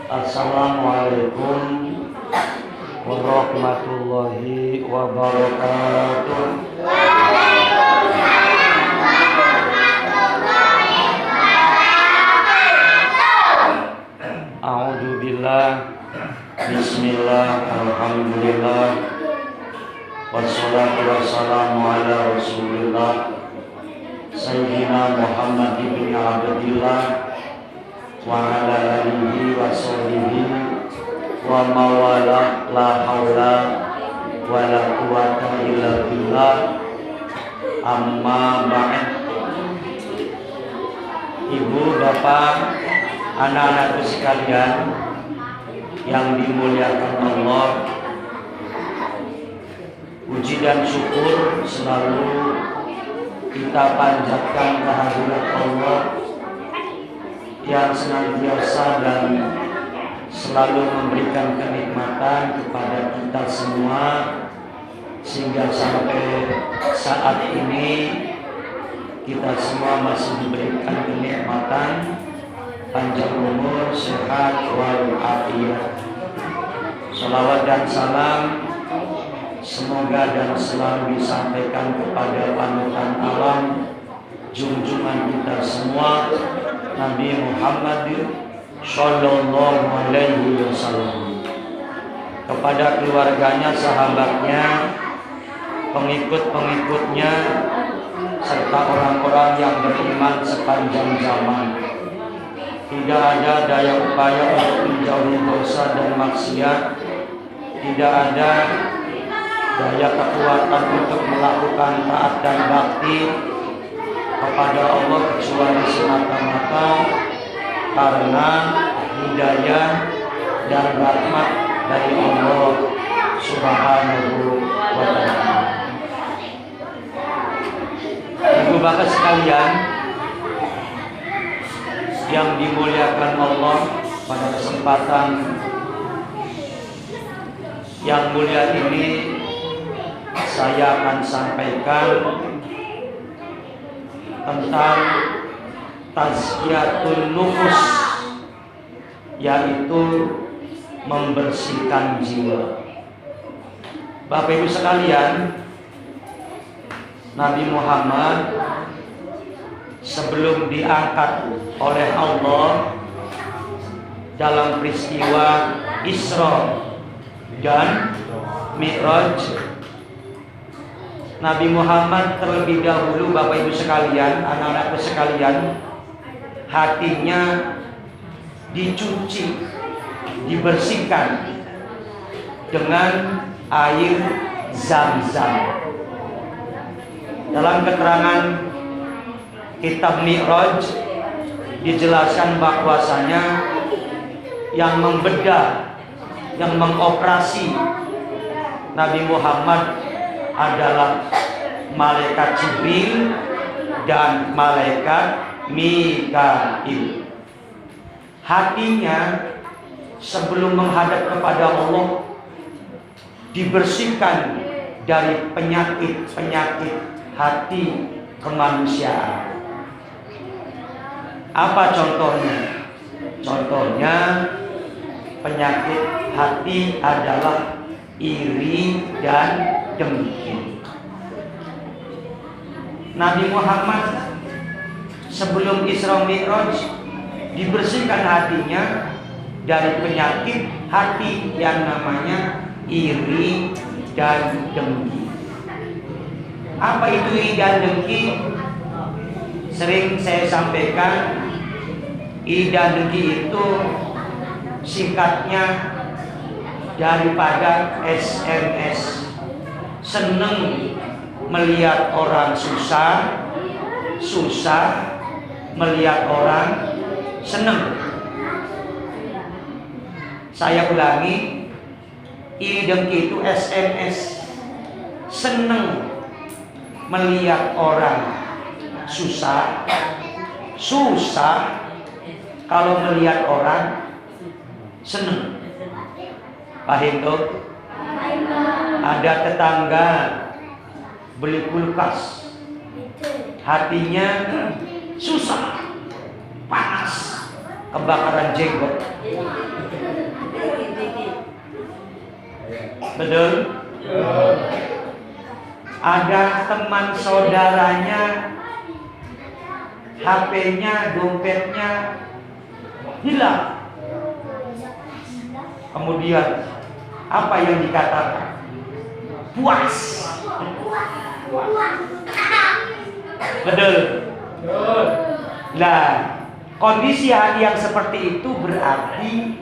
Assalamualaikum warahmatullahi wabarakatuh. A'udzubillah. Bismillah. Alhamdulillah. Wassalatu wassalamu ala Rasulillah Sayyidina Muhammad ibn Abdillah wa ala alihi wa sahbihi wa mawala la haula wa la quwata illa billah. Amma ba'd. Ibu, bapak, anak-anakku sekalian yang dimuliakan Allah, puji dan syukur selalu kita panjatkan kehadirat Allah yang senantiasa dan selalu memberikan kenikmatan kepada kita semua, sehingga sampai saat ini kita semua masih diberikan kenikmatan panjang umur, sehat walafiat. Salawat dan salam semoga dan selalu disampaikan kepada panutan alam, junjungan kita semua, Nabi Muhammad Sallallahu Alaihi Wasallam, kepada keluarganya, sahabatnya, pengikut-pengikutnya, serta orang-orang yang beriman sepanjang zaman. Tidak ada daya upaya untuk menjauhi dosa dan maksiat, tidak ada daya kekuatan untuk melakukan taat dan bakti kepada Allah kecuali semata-mata karena hidayah dan rahmat dari Allah Subhanahu wa ta'ala. Ibu bapak sekalian yang dimuliakan Allah, pada kesempatan yang mulia ini saya akan sampaikan tentang tazkiyatun nufus, yaitu membersihkan jiwa. Bapak Ibu sekalian, Nabi Muhammad sebelum diangkat oleh Allah dalam peristiwa Isra dan Mi'raj, Nabi Muhammad terlebih dahulu, Bapak Ibu sekalian, anak-anakku sekalian, hatinya dicuci, dibersihkan dengan air Zam-Zam. Dalam keterangan kitab Mi'raj dijelaskan bahwasanya yang membedah, yang mengoperasi Nabi Muhammad adalah malaikat Jibril dan malaikat Mikail. Hatinya sebelum menghadap kepada Allah dibersihkan dari penyakit-penyakit hati kemanusiaan. Apa contohnya? Contohnya penyakit hati adalah iri dan dengki. Nabi Muhammad sebelum Isra Mi'raj dibersihkan hatinya dari penyakit hati yang namanya iri dan dengki. Apa itu iri dan dengki? Sering saya sampaikan, iri dan dengki itu singkatnya daripada SMS. Seneng melihat orang susah, susah melihat orang seneng. Saya ulangi, iri dengki itu SMS. Seneng melihat orang susah, susah kalau melihat orang seneng. Paham tuh? Ada tetangga beli kulkas, hatinya susah, panas kebakaran jenggot. Betul? Ada teman saudaranya, HP-nya, dompetnya hilang. Kemudian apa yang dikatakan? Puas. Betul. Nah, kondisi hati yang seperti itu berarti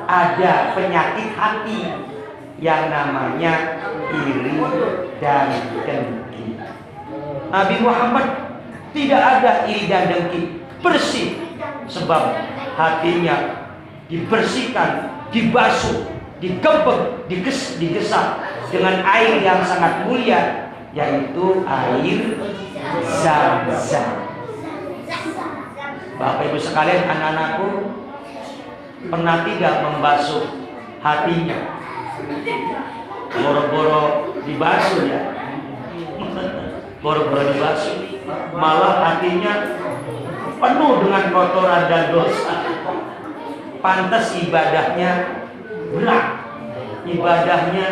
ada penyakit hati yang namanya iri dan dengki. Nabi Muhammad tidak ada iri dan dengki, bersih, sebab hatinya dibersihkan, dibasuh, digembek, digesap dengan air yang sangat mulia, yaitu air Zam-Zam. Bapak Ibu sekalian, anak-anakku, pernah tidak membasuh hatinya? Boro-boro dibasuh ya. Boro-boro dibasuh, malah hatinya penuh dengan kotoran dan dosa. Pantas ibadahnya berat, ibadahnya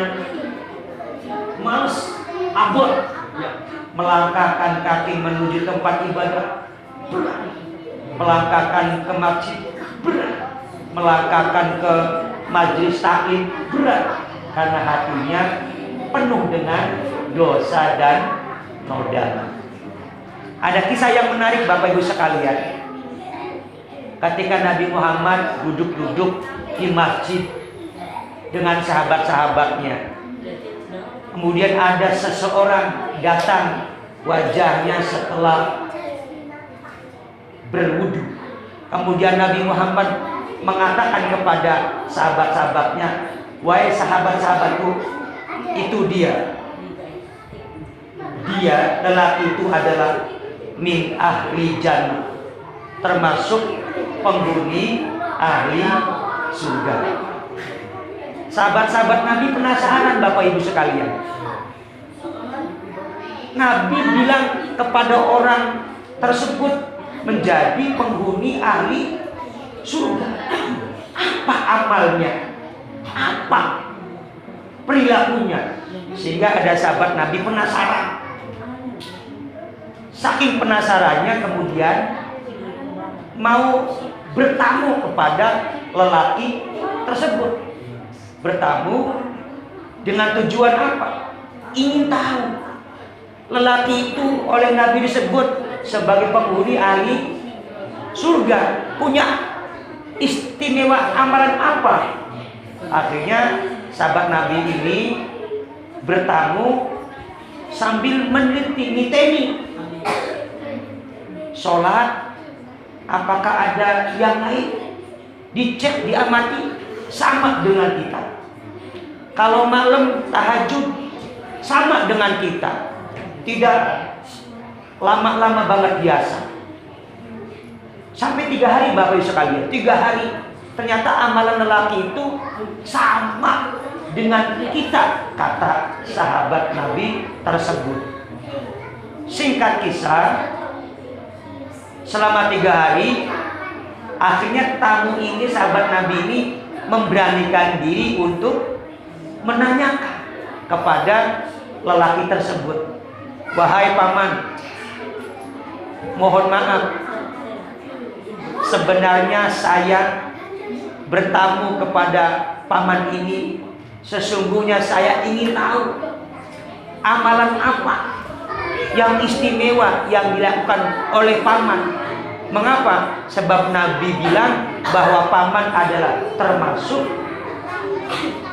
males, abot, melangkahkan kaki menuju tempat ibadah berat, melangkahkan ke masjid berat, melangkahkan ke majelis taklim berat, karena hatinya penuh dengan dosa dan noda. Ada kisah yang menarik Bapak Ibu sekalian. Ketika Nabi Muhammad duduk-duduk di masjid dengan sahabat-sahabatnya, kemudian ada seseorang datang, wajahnya setelah berwudu. Kemudian Nabi Muhammad mengatakan kepada sahabat-sahabatnya, wahai sahabat-sahabatku, itu dia. Dia, lelaki itu adalah min ahli jannah, termasuk penghuni ahli surga. Sahabat-sahabat Nabi penasaran Bapak Ibu sekalian. Nabi bilang kepada orang tersebut menjadi penghuni ahli surga. Apa amalnya? Apa perilakunya? Sehingga ada sahabat Nabi penasaran. Saking penasarannya kemudian mau bertamu kepada lelaki tersebut. Bertamu dengan tujuan apa? Ingin tahu. Lelaki itu oleh Nabi disebut sebagai penghuni ahli surga, punya istimewa amalan apa? Akhirnya sahabat Nabi ini bertamu sambil meneliti, sholat, apakah ada yang lain? Dicek, diamati, sama dengan kita. Kalau malam tahajud, sama dengan kita. Tidak lama-lama banget, biasa. Sampai 3 hari Bapak Ibu sekalian, 3 hari. Ternyata amalan lelaki itu sama dengan kita, kata sahabat Nabi tersebut. Singkat kisah, selama 3 hari, akhirnya tamu ini, sahabat Nabi ini memberanikan diri untuk menanyakan kepada lelaki tersebut, wahai paman, mohon maaf, sebenarnya saya bertamu kepada paman ini, sesungguhnya saya ingin tahu amalan apa yang istimewa yang dilakukan oleh paman. Mengapa? Sebab Nabi bilang bahwa paman adalah termasuk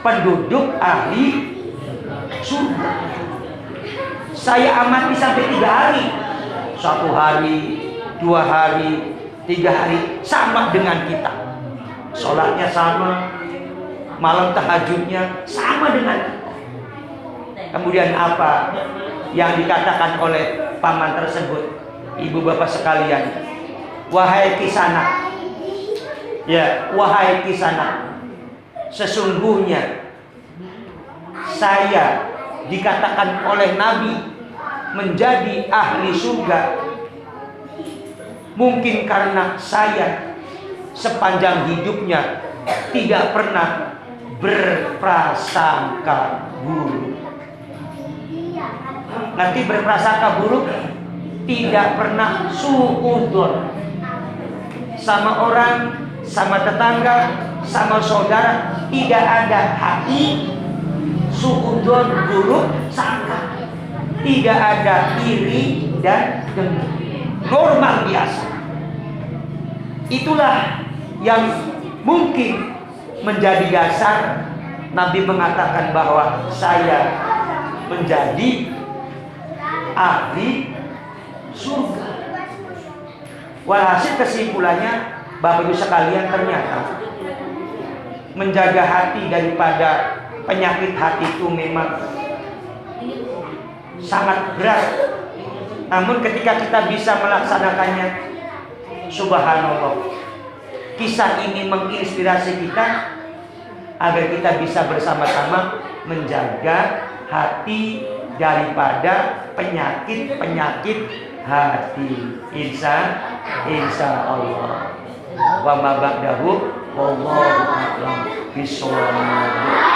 penduduk ahli surga. Saya amati sampai 3 hari, 1 hari, 2 hari, 3 hari, sama dengan kita. Sholatnya sama, malam tahajudnya sama dengan kita. Kemudian apa yang dikatakan oleh paman tersebut? Ibu bapak sekalian, wahai Kisanak, ya, wahai Kisanak, sesungguhnya saya dikatakan oleh Nabi menjadi ahli surga mungkin karena saya sepanjang hidupnya tidak pernah berprasangka buruk. Nanti berprasangka buruk, tidak pernah suudzon sama orang, sama tetangga, sama saudara. Tidak ada hati suudzon buruk sangka. Tidak ada iri dan dengki. Normal biasa. Itulah yang mungkin menjadi dasar Nabi mengatakan bahwa saya menjadi ahli surga. Walhasil kesimpulannya, Bapak Ibu sekalian, ternyata menjaga hati daripada penyakit hati itu memang sangat berat. Namun ketika kita bisa melaksanakannya, subhanallah, kisah ini menginspirasi kita agar kita bisa bersama-sama menjaga hati daripada penyakit-penyakit hati. Insya Allah. Wa ma ba'dahu wallahu a'lam bishawab.